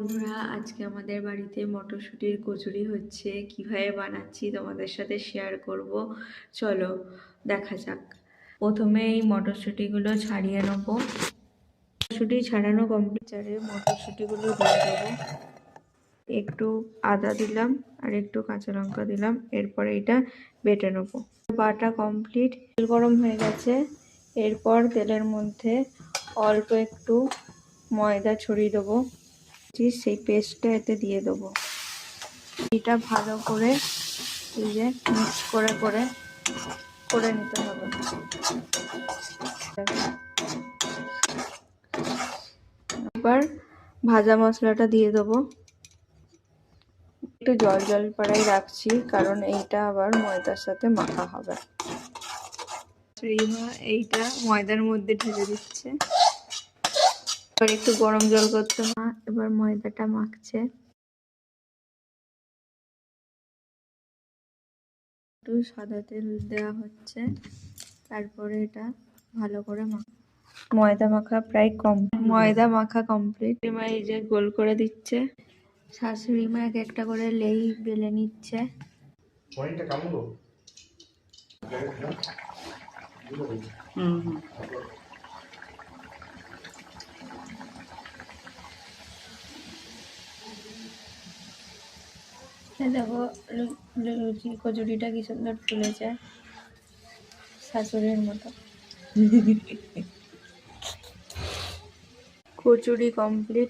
বন্ধুরা, আজকে আমাদের বাড়িতে মটরশুঁটির কচুরি হচ্ছে। কিভাবে বানাচ্ছি তোমাদের সাথে শেয়ার করব। চলো দেখা যাক। প্রথমে এই মটরশুঁটিগুলো ছাড়িয়ে নেব। মটরশুঁটি ছাড়ানো কমপ্লিট। মটরশুঁটিগুলো দিয়ে দেবো। একটু আদা দিলাম আর একটু কাঁচা লঙ্কা দিলাম। এরপরে এটা বেটে নেবো। বাটা কমপ্লিট। তেল গরম হয়ে গেছে। এরপর তেলের মধ্যে অল্প একটু ময়দা ছড়িয়ে দেবো। সেই পেস্টটা এতে দিয়ে দেবো। এটা ভালো করে এই যে মিক্স করে করে নিতে হবে। এবার ভাজা মশলাটা দিয়ে দেবো। একটু জল জল পাড়াই রাখছি, কারণ এইটা আবার ময়দার সাথে মাখা হবে। রিমা এইটা ময়দার মধ্যে ঢেলে দিচ্ছে। এবার একটু গরম জল করতে মা এবার ময়দাটা মাখছে। একটু সাদা তেল দেওয়া হচ্ছে। তারপরে এটা ভালো করে ময়দা মাখা প্রায় ময়দা মাখা কমপ্লিট। রিমা এই যে গোল করে দিচ্ছে। শাশুড়ি মা এক একটা করে লেই বেলে নিচ্ছে। দেখো লুচি কচুরিটা কি সুন্দর ফুলেছে, শাশুড়ির মতো। কচুরি কমপ্লিট।